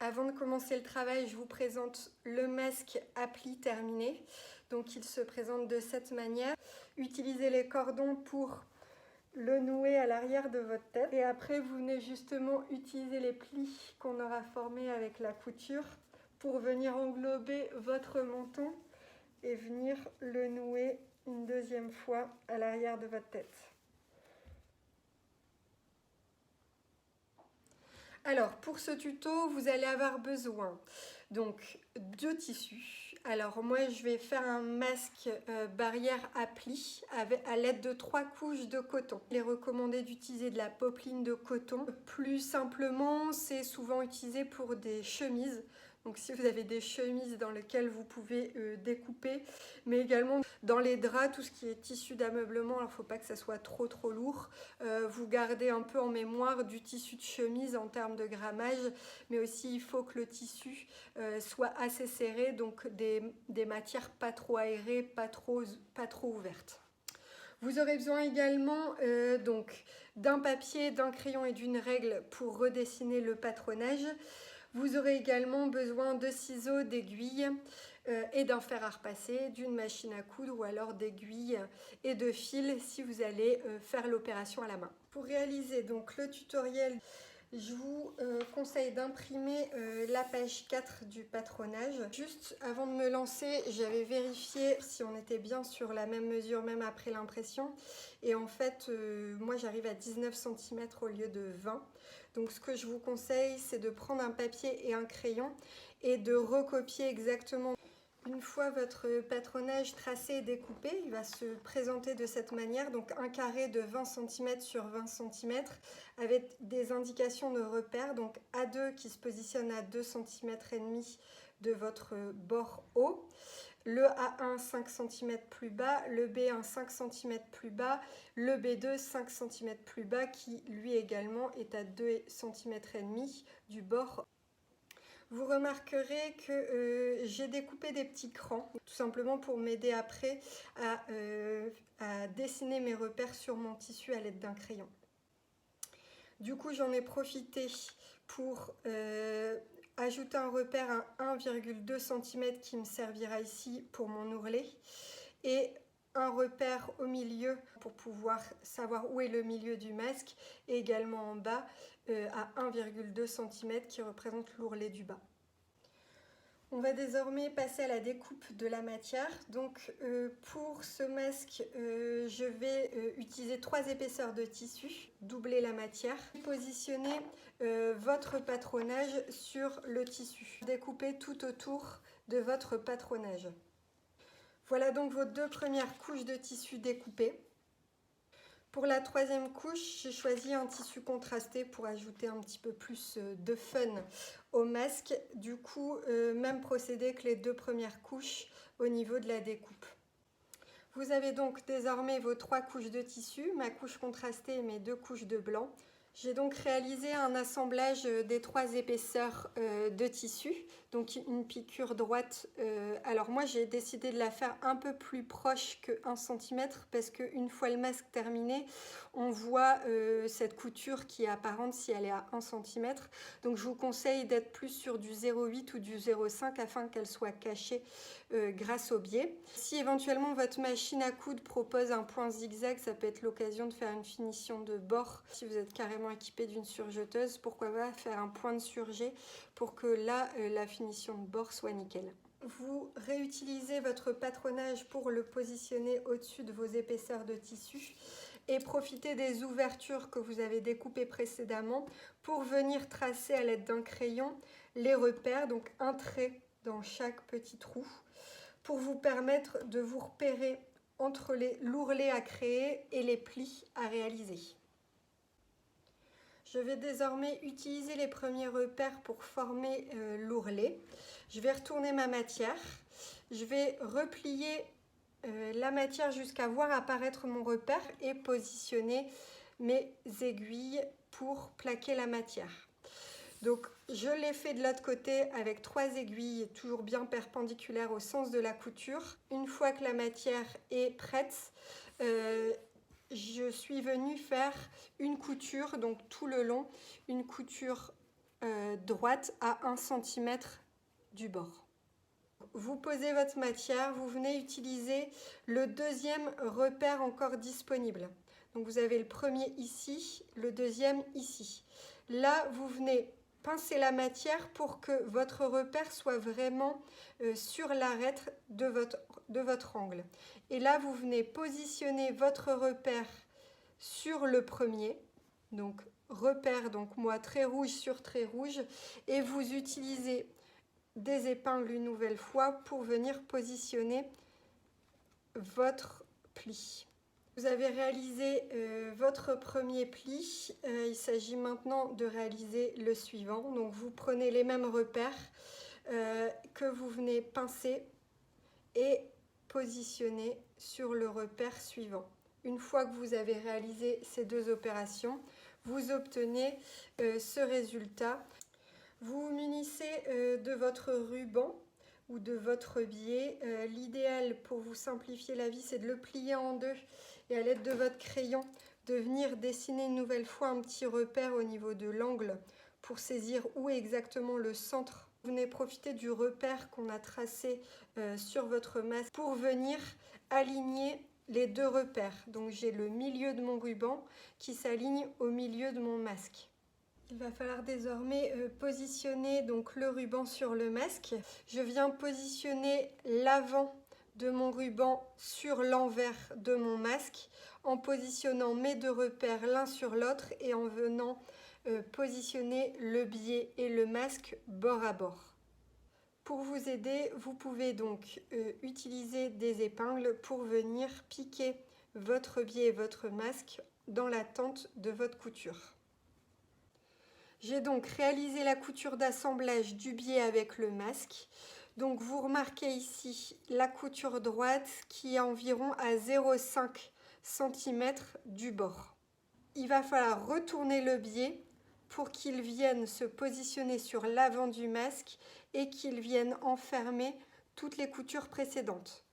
Avant de commencer le travail, je vous présente le masque appli terminé. Donc il se présente de cette manière. Utilisez les cordons pour le nouer à l'arrière de votre tête. Et après, vous venez justement utiliser les plis qu'on aura formés avec la couture pour venir englober votre menton et venir le nouer une deuxième fois à l'arrière de votre tête. Alors, pour ce tuto, vous allez avoir besoin donc de tissus. Alors moi, je vais faire un masque barrière à plis à l'aide de 3 couches de coton. Il est recommandé d'utiliser de la popeline de coton. Plus simplement, c'est souvent utilisé pour des chemises. Donc si vous avez des chemises dans lesquelles vous pouvez découper, mais également dans les draps, tout ce qui est tissu d'ameublement, alors il ne faut pas que ça soit trop lourd. Vous gardez un peu en mémoire du tissu de chemise en termes de grammage, mais aussi il faut que le tissu soit assez serré, donc des matières pas trop aérées, pas trop ouvertes. Vous aurez besoin également donc d'un papier, d'un crayon et d'une règle pour redessiner le patronage. Vous aurez également besoin de ciseaux, d'aiguilles et d'un fer à repasser, d'une machine à coudre ou alors d'aiguilles et de fils si vous allez faire l'opération à la main. Pour réaliser donc le tutoriel, je vous conseille d'imprimer la page 4 du patronage. Juste avant de me lancer, j'avais vérifié si on était bien sur la même mesure, même après l'impression. Et en fait, moi j'arrive à 19 cm au lieu de 20. Donc ce que je vous conseille, c'est de prendre un papier et un crayon et de recopier exactement. Une fois votre patronage tracé et découpé, il va se présenter de cette manière, donc un carré de 20 cm sur 20 cm avec des indications de repères, donc A2 qui se positionne à 2 cm et demi de votre bord haut, le A1 5 cm plus bas, le B1 5 cm plus bas, le B2 5 cm plus bas qui lui également est à 2 cm et demi du bord. Vous remarquerez que j'ai découpé des petits crans, tout simplement pour m'aider après à dessiner mes repères sur mon tissu à l'aide d'un crayon. Du coup, j'en ai profité pour ajouter un repère à 1,2 cm qui me servira ici pour mon ourlet et un repère au milieu pour pouvoir savoir où est le milieu du masque et également en bas à 1,2 cm qui représente l'ourlet du bas. On va désormais passer à la découpe de la matière. Donc pour ce masque, je vais utiliser 3 épaisseurs de tissu, doubler la matière, positionner votre patronage sur le tissu. Découpez tout autour de votre patronage. Voilà donc vos 2 premières couches de tissu découpées. Pour la 3e couche, j'ai choisi un tissu contrasté pour ajouter un petit peu plus de fun au masque. Du coup, même procédé que les 2 premières couches au niveau de la découpe. Vous avez donc désormais vos 3 couches de tissu, ma couche contrastée et mes 2 couches de blanc. J'ai donc réalisé un assemblage des 3 épaisseurs de tissu, donc une piqûre droite. Alors moi j'ai décidé de la faire un peu plus proche que 1 cm parce qu'une fois le masque terminé, on voit cette couture qui est apparente si elle est à 1 cm. Donc je vous conseille d'être plus sur du 0,8 ou du 0,5 afin qu'elle soit cachée grâce au biais. Si éventuellement votre machine à coudre propose un point zigzag, ça peut être l'occasion de faire une finition de bord. Si vous êtes carrément équipé d'une surjeteuse, pourquoi pas faire un point de surjet pour que là, la finition de bord soit nickel. Vous réutilisez votre patronage pour le positionner au-dessus de vos épaisseurs de tissu et profitez des ouvertures que vous avez découpées précédemment pour venir tracer à l'aide d'un crayon les repères, donc un trait dans chaque petit trou, pour vous permettre de vous repérer entre l'ourlet à créer et les plis à réaliser. Je vais désormais utiliser les premiers repères pour former l'ourlet. Je vais retourner ma matière. Je vais replier la matière jusqu'à voir apparaître mon repère et positionner mes aiguilles pour plaquer la matière. Donc je l'ai fait de l'autre côté avec 3 aiguilles toujours bien perpendiculaires au sens de la couture. Une fois que la matière est prête, je suis venue faire une couture, donc tout le long, une couture droite à 1 cm du bord. Vous posez votre matière, vous venez utiliser le deuxième repère encore disponible. Donc vous avez le premier ici, le deuxième ici. Là, vous venez pincer la matière pour que votre repère soit vraiment sur l'arête de votre angle. Et là, vous venez positionner votre repère sur le premier. Donc repère, donc moi trait rouge sur trait rouge. Et vous utilisez des épingles une nouvelle fois pour venir positionner votre pli. Vous avez réalisé votre premier pli, il s'agit maintenant de réaliser le suivant. Donc vous prenez les mêmes repères que vous venez pincer et positionner sur le repère suivant. Une fois que vous avez réalisé ces deux opérations, vous obtenez ce résultat. Vous vous munissez de votre ruban ou de votre biais. L'idéal pour vous simplifier la vie, c'est de le plier en deux et à l'aide de votre crayon, de venir dessiner une nouvelle fois un petit repère au niveau de l'angle pour saisir où est exactement le centre. Vous venez profiter du repère qu'on a tracé sur votre masque pour venir aligner les deux repères. Donc j'ai le milieu de mon ruban qui s'aligne au milieu de mon masque. Il va falloir désormais positionner donc le ruban sur le masque. Je viens positionner l'avant de mon ruban sur l'envers de mon masque en positionnant mes deux repères l'un sur l'autre et en venant positionner le biais et le masque bord à bord. Pour vous aider, vous pouvez donc utiliser des épingles pour venir piquer votre biais et votre masque dans l'attente de votre couture. J'ai donc réalisé la couture d'assemblage du biais avec le masque. Donc vous remarquez ici la couture droite qui est environ à 0,5 cm du bord. Il va falloir retourner le biais pour qu'il vienne se positionner sur l'avant du masque et qu'il vienne enfermer toutes les coutures précédentes.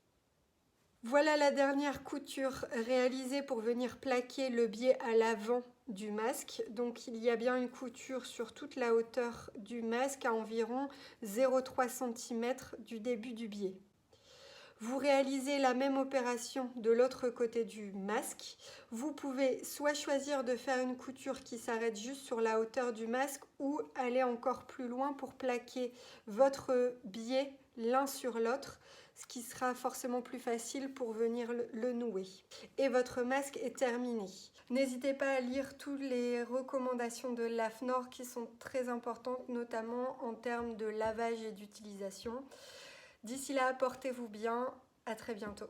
Voilà la dernière couture réalisée pour venir plaquer le biais à l'avant du masque. Donc il y a bien une couture sur toute la hauteur du masque à environ 0,3 cm du début du biais. Vous réalisez la même opération de l'autre côté du masque. Vous pouvez soit choisir de faire une couture qui s'arrête juste sur la hauteur du masque ou aller encore plus loin pour plaquer votre biais l'un sur l'autre, ce qui sera forcément plus facile pour venir le nouer. Et votre masque est terminé. N'hésitez pas à lire toutes les recommandations de l'AFNOR qui sont très importantes, notamment en termes de lavage et d'utilisation. D'ici là, portez-vous bien, à très bientôt.